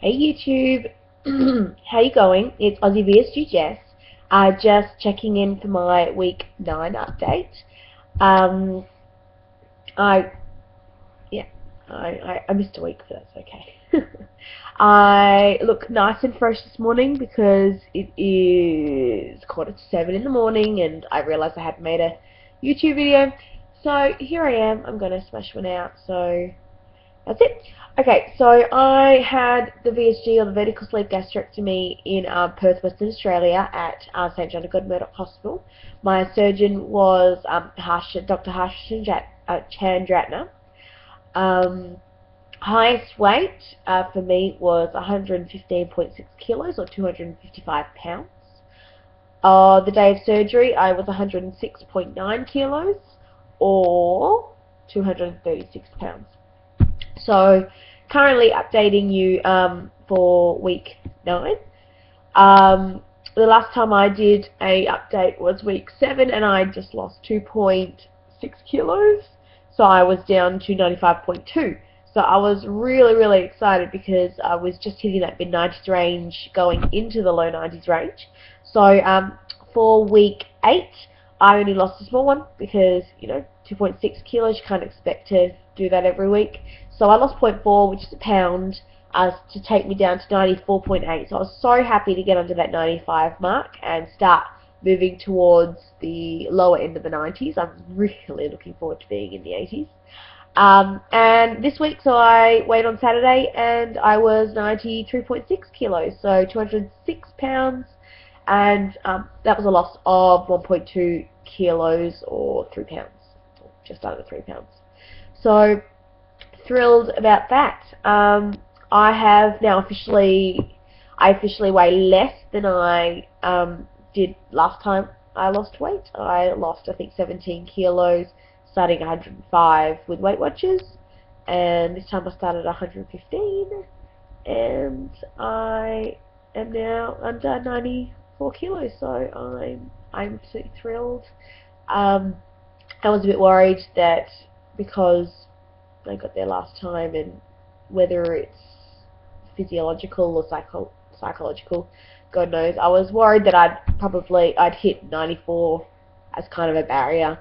Hey YouTube, how you going? It's Aussie VSG Jess. Just checking in for my week 9 update. Um, I yeah, I missed a week, but that's okay. I look nice and fresh this morning because it is 6:45 in the morning, and I realised I hadn't made a YouTube video. So here I am. I'm gonna smash one out. So that's it. Okay, so I had the VSG, or the vertical sleeve gastrectomy, in Perth, Western Australia at St John of God Murdoch Hospital. My surgeon was Dr. Chandratna. Highest weight for me was 115.6 kilos, or 255 pounds. The day of surgery, I was 106.9 kilos, or 236 pounds. So currently updating you for week 9. The last time I did a update was week 7, and I just lost 2.6 kilos, so I was down to 95.2. So I was really excited because I was just hitting that mid-90s range, going into the low 90s range. So for week 8, I only lost a small one because, 2.6 kilos, you can't expect to do that every week. So I lost 0.4, which is a pound, to take me down to 94.8. So I was so happy to get under that 95 mark and start moving towards the lower end of the 90s. I'm really looking forward to being in the 80s. And this week, so I weighed on Saturday, and I was 93.6 kilos, so 206 pounds, and that was a loss of 1.2 kilos, or 3 pounds, or just under 3 pounds. So thrilled about that. I have now officially weigh less than I did last time I lost weight. I lost, I think, 17 kilos, starting 105 with Weight Watchers, and this time I started 115, and I am now under 94 kilos. So I'm absolutely thrilled. I was a bit worried that because I got there last time, and whether it's physiological or psychological, God knows, I was worried that I'd hit 94 as kind of a barrier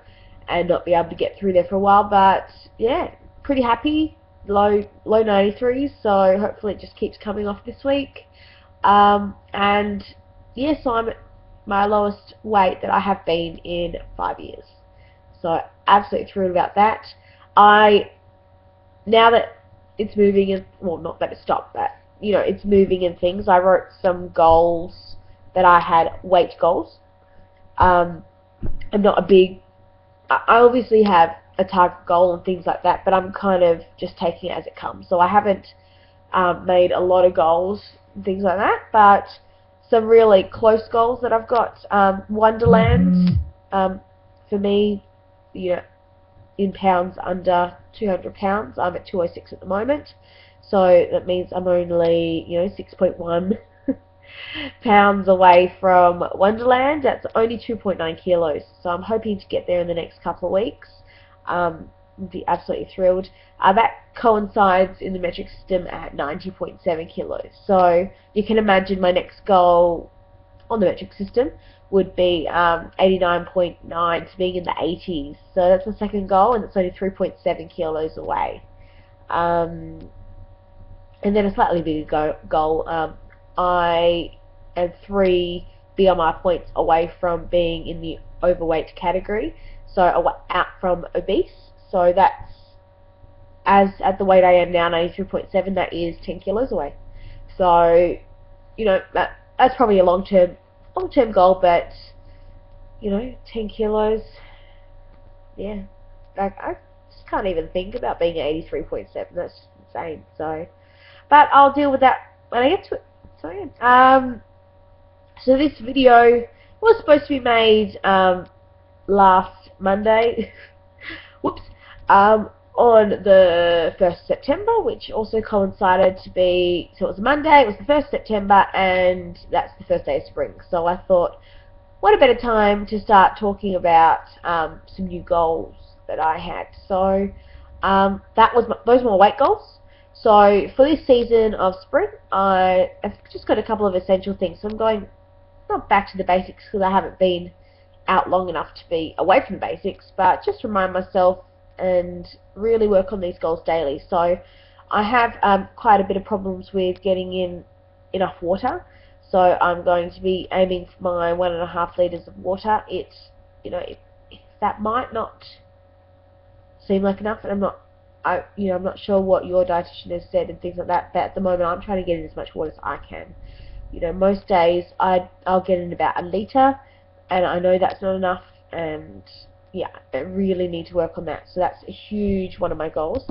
and not be able to get through there for a while. But yeah, pretty happy, low 93s, so hopefully it just keeps coming off this week. And yeah, so I'm at my lowest weight that I have been in 5 years, so absolutely thrilled about that. Now that it's moving, and well, not that it stopped, but it's moving and things, I wrote some goals that I had, weight goals. I'm not a big, I obviously have a target goal and things like that, but I'm kind of just taking it as it comes. So I haven't made a lot of goals and things like that, but some really close goals that I've got. Wonderland, for me, in pounds, under 200 pounds. I'm at 206 at the moment, so that means I'm only 6.1 pounds away from Wonderland. That's only 2.9 kilos, so I'm hoping to get there in the next couple of weeks. Be absolutely thrilled. That coincides in the metric system at 90.7 kilos, so you can imagine my next goal on the metric system would be 89.9 to being in the 80s. So that's the second goal, and it's only 3.7 kilos away. And then a slightly bigger goal. I am 3 BMI points away from being in the overweight category, so out from obese. So that's, as at the weight I am now, 93.7, that is 10 kilos away. So that's probably a long-term goal, but 10 kilos, yeah, I just can't even think about being at 83.7. That's insane. So, but I'll deal with that when I get to it. So yeah. So this video was supposed to be made last Monday. Whoops. On the 1st of September, which also coincided to be, so it was Monday, it was the 1st of September, and that's the first day of spring. So I thought, what a better time to start talking about some new goals that I had. So those were my weight goals. So for this season of spring, I've just got a couple of essential things. So I'm going not back to the basics because I haven't been out long enough to be away from the basics, but just remind myself and really work on these goals daily. So I have quite a bit of problems with getting in enough water, so I'm going to be aiming for my 1.5 litres of water. It's, you know, that might not seem like enough, and I'm not sure what your dietitian has said and things like that, but at the moment I'm trying to get in as much water as I can. You know, most days I'll get in about 1 litre, and I know that's not enough, and yeah, I really need to work on that. So that's a huge one of my goals.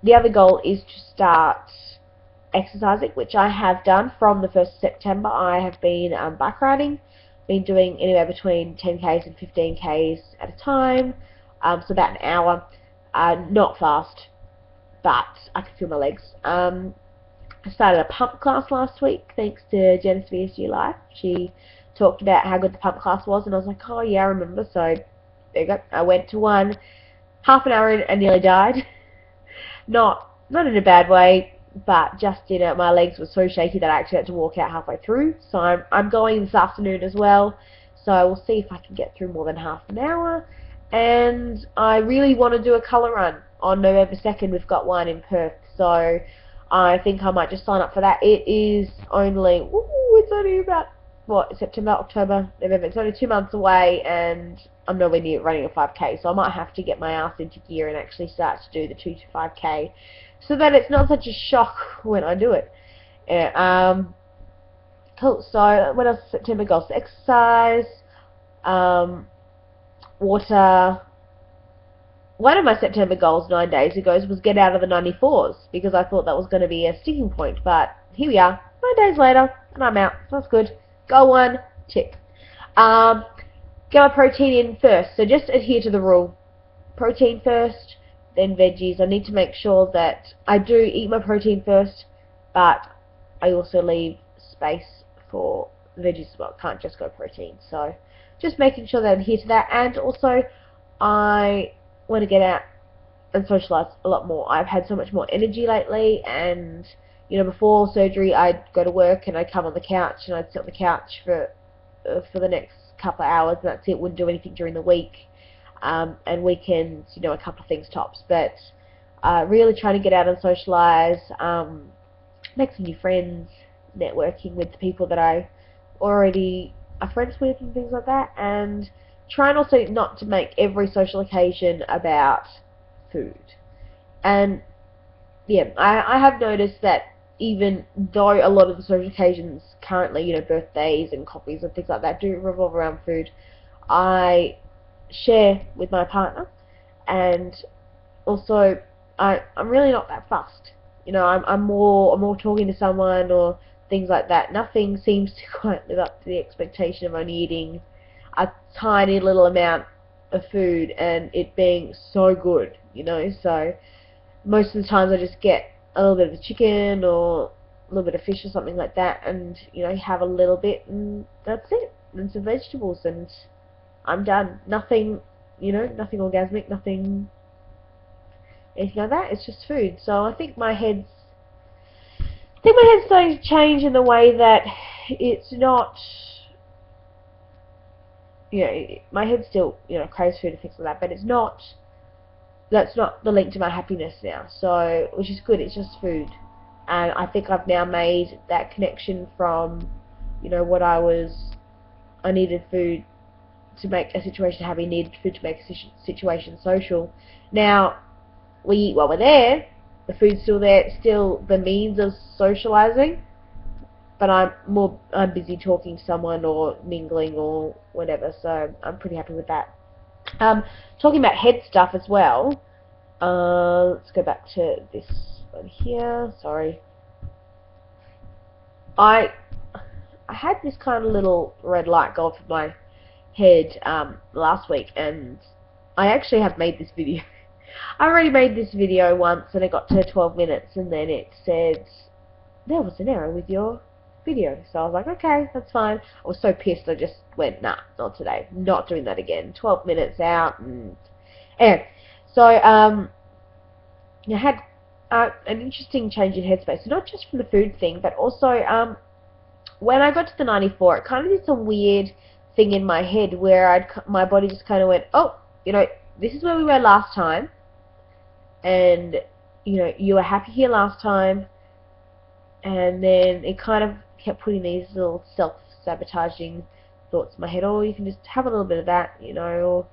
The other goal is to start exercising, which I have done from the 1st of September. I have been bike riding, been doing anywhere between 10Ks and 15Ks at a time, so about an hour. Not fast, but I can feel my legs. I started a pump class last week thanks to Post VSG Live. She talked about how good the pump class was, and I was like, oh yeah, I remember. So there you go. I went to one, half an hour in and nearly died. Not in a bad way, but just, you know, my legs were so shaky that I actually had to walk out halfway through. So I'm going this afternoon as well. So we'll see if I can get through more than half an hour. And I really want to do a colour run on November 2nd. We've got one in Perth, so I think I might just sign up for that. It is only, it's only about, what, September, October, November. It's only 2 months away, and I'm nowhere near running a 5K, so I might have to get my ass into gear and actually start to do the 2 to 5K, so that it's not such a shock when I do it. Yeah, cool. So what else? September goals: exercise, water. One of my September goals 9 days ago was get out of the 94s, because I thought that was going to be a sticking point, but here we are, 9 days later, and I'm out, so that's good. Goal 1, tick. Get my protein in first, so just adhere to the rule. Protein first, then veggies. I need to make sure that I do eat my protein first, but I also leave space for veggies as well. Can't just go protein, so just making sure that I adhere to that. And also, I want to get out and socialise a lot more. I've had so much more energy lately, and you know, before surgery I'd go to work and I'd come on the couch and I'd sit on the couch for the next couple of hours, and that's it. Wouldn't do anything during the week, and weekends, you know, a couple of things tops. But really trying to get out and socialise, make some new friends, networking with the people that I already are friends with and things like that, and trying also not to make every social occasion about food. And yeah, I have noticed that even though a lot of the social occasions currently, you know, birthdays and coffees and things like that do revolve around food, I share with my partner, and also I'm really not that fussed. You know, I'm more talking to someone or things like that. Nothing seems to quite live up to the expectation of only eating a tiny little amount of food and it being so good, you know. So most of the times I just get a little bit of the chicken or a little bit of fish or something like that, and you know, have a little bit, and that's it, and some vegetables, and I'm done. Nothing, you know, nothing orgasmic, nothing anything like that. It's just food. So I think my head's starting to change in the way that it's not, you know, my head still, you know, craves food and things like that, but it's not, that's not the link to my happiness now. So, which is good, it's just food. And I think I've now made that connection from, you know, I needed food to make a situation happy, needed food to make a situation social. Now, we eat while we're there, the food's still there, it's still the means of socializing, but I'm busy talking to someone or mingling or whatever, so I'm pretty happy with that. Talking about head stuff as well, let's go back to this one here, sorry. I had this kind of little red light go off my head last week, and I actually have made this video. I already made this video once and it got to 12 minutes and then it said there was an error with your video. So I was like, okay, that's fine. I was so pissed I just went, nah, not today. Not doing that again. 12 minutes out. And anyway, so I had an interesting change in headspace. So not just from the food thing, but also when I got to the 94, it kind of did some weird thing in my head where my body just kind of went, oh, you know, this is where we were last time, and you know, you were happy here last time, and then it kind of kept putting these little self-sabotaging thoughts in my head. Oh, you can just have a little bit of that, you know, or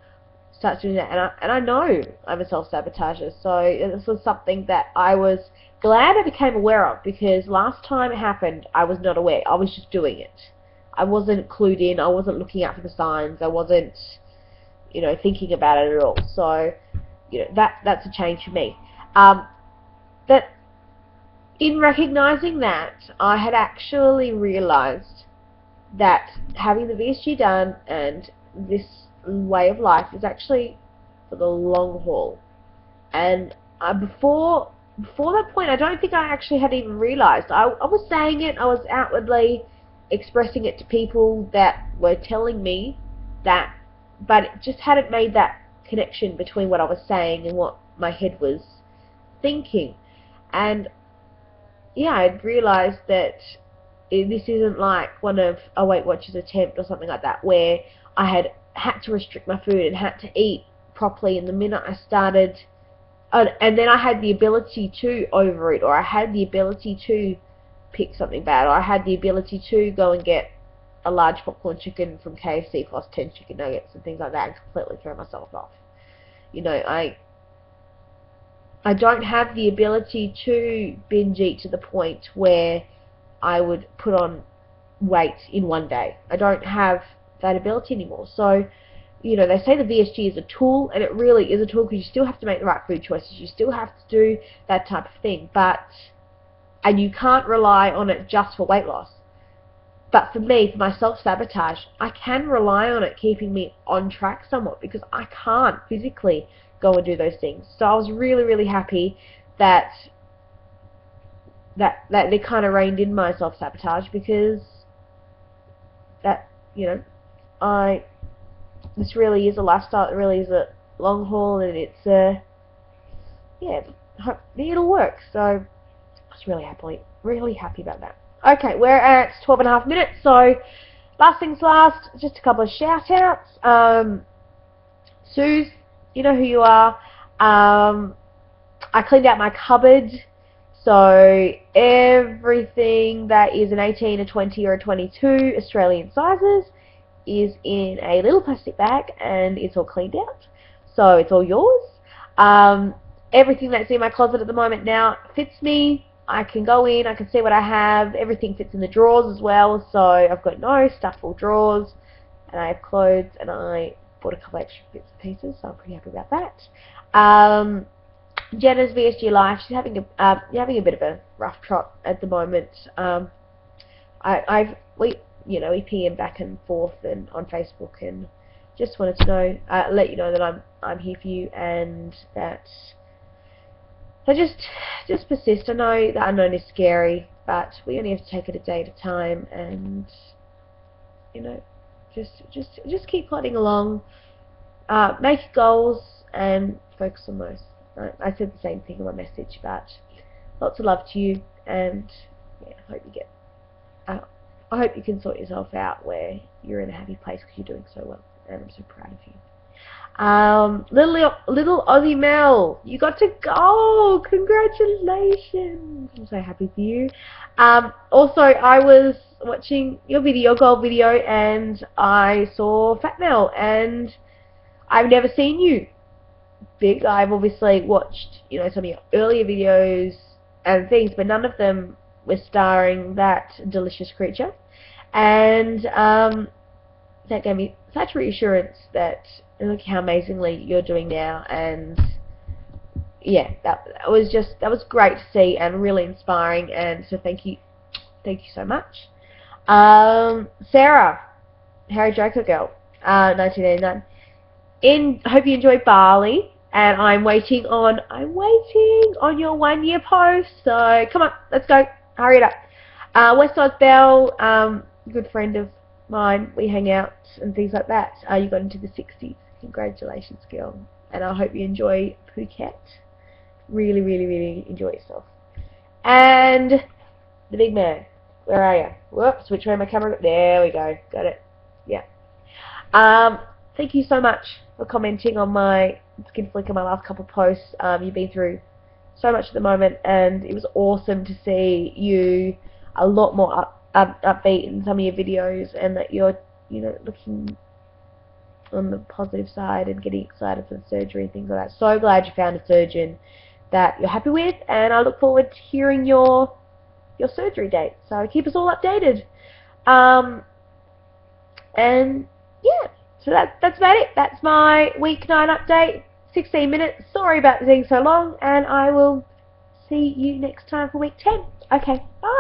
start doing that. And I know I'm a self-sabotager, so this was something that I was glad I became aware of, because last time it happened, I was not aware. I was just doing it. I wasn't clued in. I wasn't looking out for the signs. I wasn't, you know, thinking about it at all. So, you know, that's a change for me. But in recognizing that, I had actually realized that having the VSG done and this way of life is actually for the long haul. And before that point, I don't think I actually had even realized. I was saying it, I was outwardly expressing it to people that were telling me that, but it just hadn't made that connection between what I was saying and what my head was thinking. And yeah, I'd realized that this isn't like one of a Weight Watchers attempt or something like that, where I had to restrict my food and had to eat properly, and the minute I started, and then I had the ability to overeat, or I had the ability to pick something bad, or I had the ability to go and get a large popcorn chicken from KFC plus 10 chicken nuggets and things like that and completely throw myself off. You know, I don't have the ability to binge eat to the point where I would put on weight in one day. I don't have that ability anymore. So, you know, they say the VSG is a tool, and it really is a tool, because you still have to make the right food choices. You still have to do that type of thing. And you can't rely on it just for weight loss. But for me, for my self-sabotage, I can rely on it keeping me on track somewhat, because I can't physically go and do those things. So I was really, really happy that they kind of reined in my self-sabotage, because that, you know, this really is a lifestyle. It really is a long haul, and it's yeah, it'll work. So I was really happy about that. Okay, we're at 12.5 minutes, so last things last, just a couple of shout outs. Suze, you know who you are. I cleaned out my cupboard, so everything that is an 18, a 20 or a 22 Australian sizes is in a little plastic bag, and it's all cleaned out, so it's all yours. Everything that's in my closet at the moment now fits me. I can go in, I can see what I have. Everything fits in the drawers as well, so I've got no stuffable drawers, and I have clothes, and I bought a couple extra bits and pieces, so I'm pretty happy about that. Jenna's VSG life, she's having a bit of a rough trot at the moment. We PM back and forth and on Facebook, and just wanted to know, let you know that I'm here for you, and that so just persist. I know the unknown is scary, but we only have to take it a day at a time, and you know, just keep plodding along, make goals, and focus on those. I said the same thing in my message, but lots of love to you, and yeah, I hope you can sort yourself out where you're in a happy place, because you're doing so well, and I'm so proud of you. Little Aussie Mel, you got to go! Congratulations! I'm so happy for you. Also, I was watching your goal video, and I saw Fat Mel, and I've never seen you big. I've obviously watched, you know, some of your earlier videos and things, but none of them were starring that delicious creature, and that gave me such reassurance that look how amazingly you're doing now. And yeah, that was great to see and really inspiring, and so thank you so much. Sarah, Harry Joker Girl, 1989. Hope you enjoyed Bali, and I'm waiting on your 1 year post, so come on, let's go, hurry it up. West Oz Bell, good friend of mine, we hang out and things like that. You got into the 60s. Congratulations, girl, and I hope you enjoy Phuket Really, really, really enjoy yourself. And the big man, where are you? Whoops, which way my camera? There we go. Got it. Yeah. Thank you so much for commenting on my skin flicker, my last couple of posts. You've been through so much at the moment, and it was awesome to see you a lot more upbeat in some of your videos, and that you're, looking on the positive side and getting excited for the surgery and things like that. So glad you found a surgeon that you're happy with, and I look forward to hearing your surgery date. So keep us all updated. And yeah, so that's about it. That's my week 9 update. 16 minutes. Sorry about being so long, and I will see you next time for week 10. Okay, bye.